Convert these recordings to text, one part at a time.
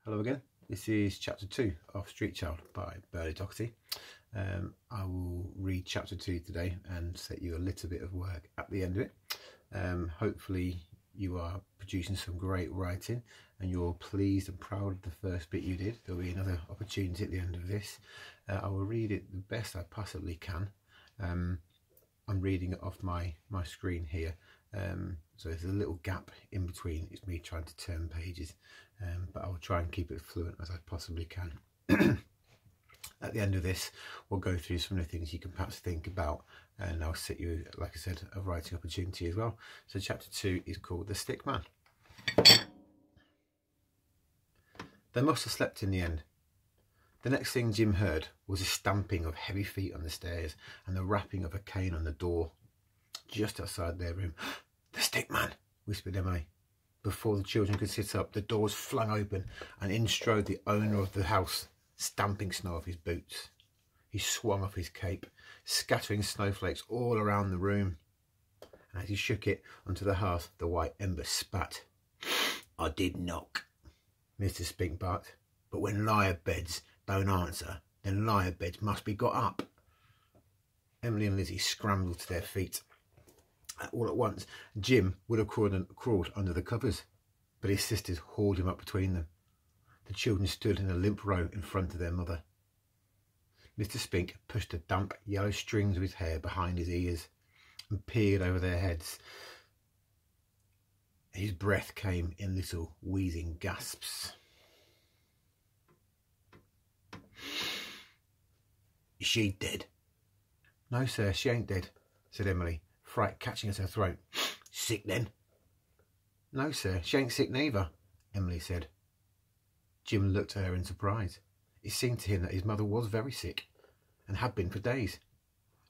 Hello again. This is chapter 2 of Street Child by Burley Doherty. I will read chapter 2 today and set you a little bit of work at the end of it. Hopefully you are producing some great writing and you're pleased and proud of the first bit you did. There'll be another opportunity at the end of this. I will read it the best I possibly can. I'm reading it off my screen here. So there's a little gap in between. It's me trying to turn pages, but I'll try and keep it fluent as I possibly can. At the end of this, we'll go through some of the things you can perhaps think about, and I'll set you, like I said, a writing opportunity as well. So chapter 2 is called The Stick Man. They must have slept in the end. The next thing Jim heard was a stamping of heavy feet on the stairs and the rapping of a cane on the door just outside their room. "The Stick Man," whispered Emily. Before the children could sit up, the door was flung open and in strode the owner of the house, stamping snow off his boots. He swung off his cape, scattering snowflakes all around the room. And as he shook it onto the hearth, the white embers spat. "I did knock," Mr. Spink barked, "but when liar beds don't answer, then liar beds must be got up." Emily and Lizzie scrambled to their feet. All at once, Jim would have crawled under the covers, but his sisters hauled him up between them. The children stood in a limp row in front of their mother. Mr. Spink pushed the damp yellow strings of his hair behind his ears and peered over their heads. His breath came in little wheezing gasps. "Is she dead?" "No, sir, she ain't dead," said Emily, fright catching at her throat. "Sick then?" "No, sir, she ain't sick neither," Emily said. Jim looked at her in surprise. It seemed to him that his mother was very sick, and had been for days.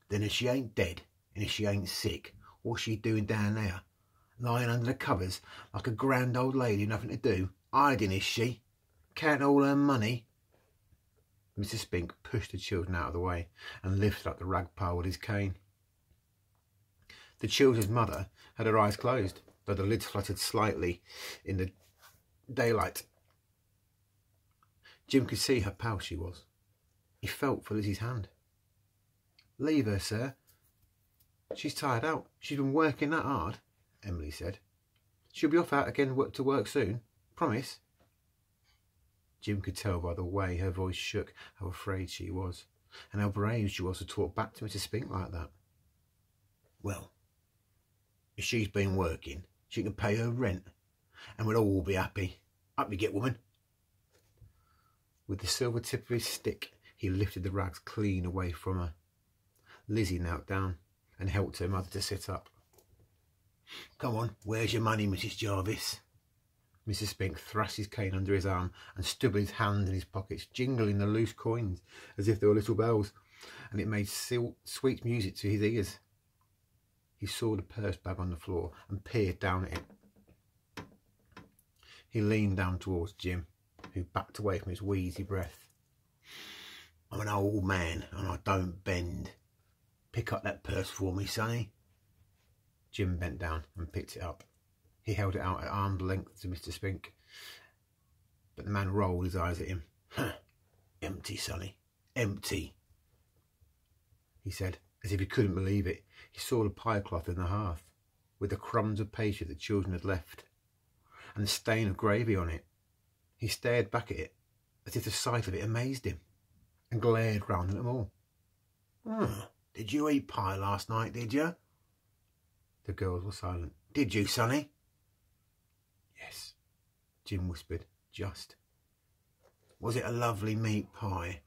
"Then if she ain't dead, and if she ain't sick, what's she doing down there? Lying under the covers like a grand old lady, nothing to do? Hiding, is she? Counting all her money?" Mr. Spink pushed the children out of the way and lifted up the rag pile with his cane. The children's mother had her eyes closed, though the lids fluttered slightly in the daylight. Jim could see how pale she was. He felt for Lizzie's hand. "Leave her, sir. She's tired out. She's been working that hard," Emily said. "She'll be off out again to work soon. Promise." Jim could tell by the way her voice shook how afraid she was, and how brave she was to talk back to Mr. Spink like that. "Well, if she's been working, she can pay her rent, and we'll all be happy. Up you get, woman." With the silver tip of his stick, he lifted the rags clean away from her. Lizzie knelt down and helped her mother to sit up. "Come on, where's your money, Mrs. Jarvis?" Mr. Spink thrust his cane under his arm and stood with his hands in his pockets, jingling the loose coins as if they were little bells, and it made sweet music to his ears. He saw the purse bag on the floor and peered down at it. He leaned down towards Jim, who backed away from his wheezy breath. "I'm an old man and I don't bend. Pick up that purse for me, sonny." Jim bent down and picked it up. He held it out at arm's length to Mr. Spink, but the man rolled his eyes at him. "Empty, sonny, empty," he said, as if he couldn't believe it. He saw the pie cloth in the hearth, with the crumbs of pastry the children had left, and the stain of gravy on it. He stared back at it, as if the sight of it amazed him, and glared round at them all. "Did you eat pie last night, did you?" The girls were silent. "Did you, sonny?" "Yes," Jim whispered, "just." "Was it a lovely meat pie?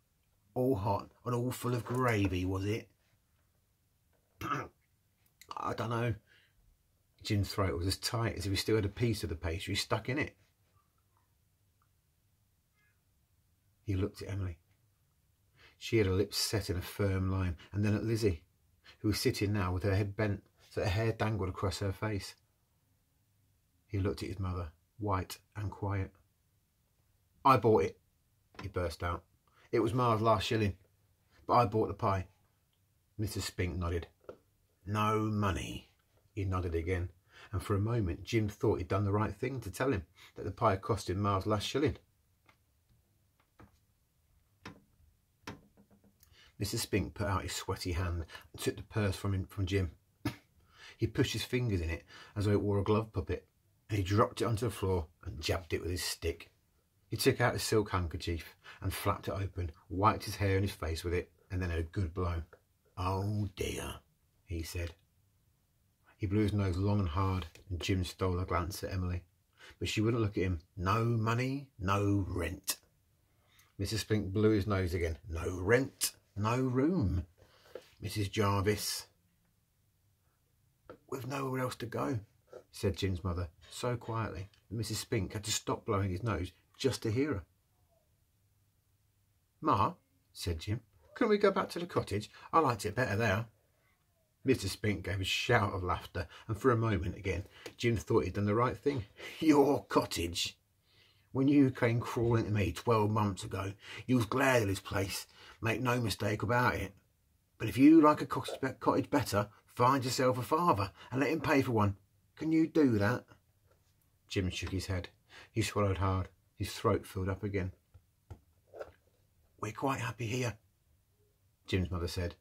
All hot and all full of gravy, was it?" "I don't know." Jim's throat was as tight as if he still had a piece of the pastry stuck in it. He looked at Emily. She had her lips set in a firm line, and then at Lizzie, who was sitting now with her head bent so her hair dangled across her face. He looked at his mother, white and quiet. "I bought it," he burst out. "It was Ma's last shilling, but I bought the pie." Mr. Spink nodded. "No money?" He nodded again, and for a moment Jim thought he'd done the right thing to tell him that the pie cost him Ma's last shilling. Mr. Spink put out his sweaty hand and took the purse from Jim. He pushed his fingers in it as though it were a glove puppet, and he dropped it onto the floor and jabbed it with his stick. He took out his silk handkerchief and flapped it open, wiped his hair and his face with it, and then had a good blow. "Oh dear," he said. He blew his nose long and hard, and Jim stole a glance at Emily, but she wouldn't look at him. No money, no rent. Mrs. Spink blew his nose again. No rent, no room. Mrs. Jarvis. "We've nowhere else to go," said Jim's mother, so quietly that Mrs. Spink had to stop blowing his nose just to hear her. "Ma," said Jim, "couldn't we go back to the cottage? I liked it better there." Mr. Spink gave a shout of laughter, and for a moment again Jim thought he'd done the right thing. "Your cottage? When you came crawling to me 12 months ago, you was glad of this place, make no mistake about it. But if you like a cottage better, find yourself a father and let him pay for one. Can you do that?" Jim shook his head. He swallowed hard. His throat filled up again. "We're quite happy here," Jim's mother said.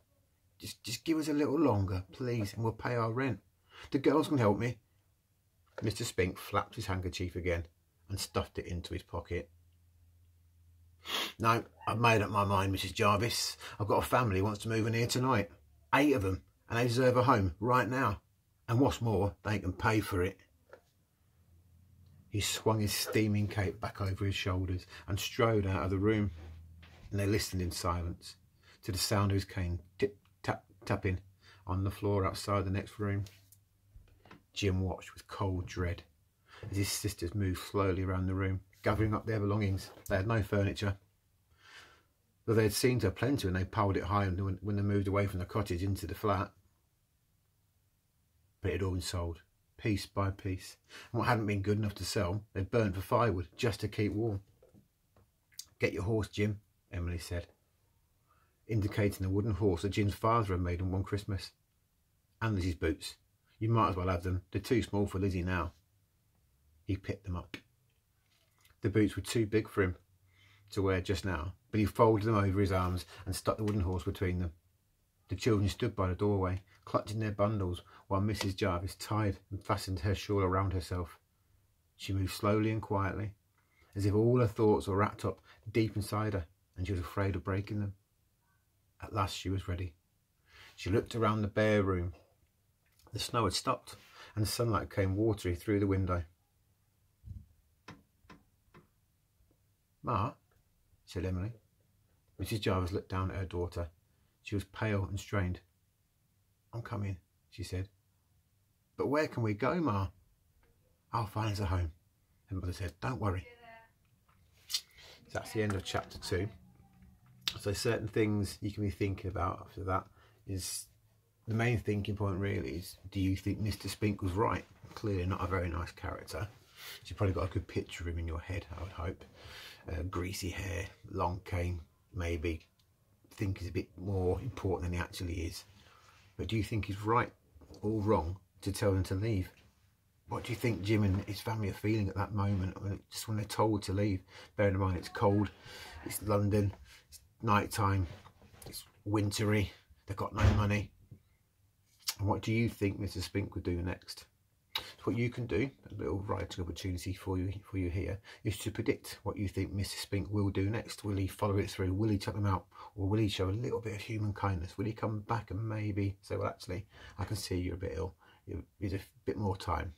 Just give us a little longer, please, and we'll pay our rent. The girls can help me." Mr. Spink flapped his handkerchief again and stuffed it into his pocket. "No, I've made up my mind, Mrs. Jarvis. I've got a family who wants to move in here tonight. 8 of them, and they deserve a home right now. And what's more, they can pay for it." He swung his steaming cape back over his shoulders and strode out of the room, and they listened in silence to the sound of his cane tip-tap-tapping on the floor outside the next room. Jim watched with cold dread as his sisters moved slowly around the room, gathering up their belongings. They had no furniture, though they had seen to have plenty when they piled it high when they moved away from the cottage into the flat. But it had all been sold, piece by piece, and what hadn't been good enough to sell, they'd burned for firewood just to keep warm. "Get your horse, Jim," Emily said, indicating the wooden horse that Jim's father had made on one Christmas. "And Lizzie's boots. You might as well have them. They're too small for Lizzie now." He picked them up. The boots were too big for him to wear just now, but he folded them over his arms and stuck the wooden horse between them. The children stood by the doorway, clutching their bundles, while Mrs. Jarvis tied and fastened her shawl around herself. She moved slowly and quietly, as if all her thoughts were wrapped up deep inside her, and she was afraid of breaking them. At last she was ready. She looked around the bare room. The snow had stopped, and the sunlight came watery through the window. "Ma," said Emily. Mrs. Jarvis looked down at her daughter. She was pale and strained. "I'm coming," she said. "But where can we go, Ma?" "I'll find us a home," her mother said. "Don't worry." So that's the end of chapter 2. So certain things you can be thinking about after that is the main thinking point really is, do you think Mr. Spink was right? Clearly not a very nice character. So you've probably got a good picture of him in your head, I would hope. Greasy hair, long cane, maybe. Think he's a bit more important than he actually is. But do you think he's right or wrong to tell them to leave? What do you think Jim and his family are feeling at that moment, just when they're told to leave? Bearing in mind it's cold, it's London, it's night time, it's wintry, they've got no money. And what do you think Mr. Spink would do next? So what you can do, a little writing opportunity for you here, is to predict what you think Mr. Spink will do next. Will he follow it through? Will he chuck them out? Or will he show a little bit of human kindness? Will he come back and maybe say, well, actually, I can see you're a bit ill. There's a bit more time.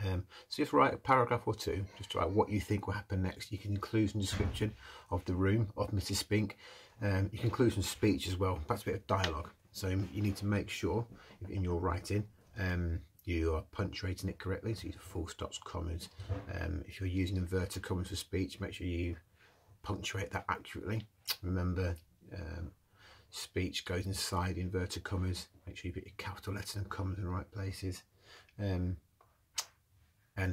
So just write a paragraph or two, just to write what you think will happen next. You can include some description of the room of Mrs. Spink. You can include some speech as well, perhaps a bit of dialogue. So you need to make sure in your writing you are punctuating it correctly, so use full stops, commas. If you're using inverted commas for speech, make sure you punctuate that accurately. Remember, speech goes inside inverted commas. Make sure you put your capital letters and commas in the right places. And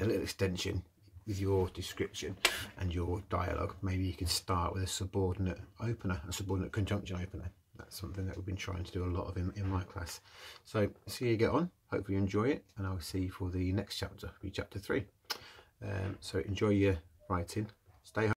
a little extension with your description and your dialogue. Maybe you can start with a subordinate opener, a subordinate conjunction opener. That's something that we've been trying to do a lot of in my class. So see you get on. Hopefully you enjoy it, and I'll see you for the next chapter, chapter 3. So enjoy your writing. Stay home.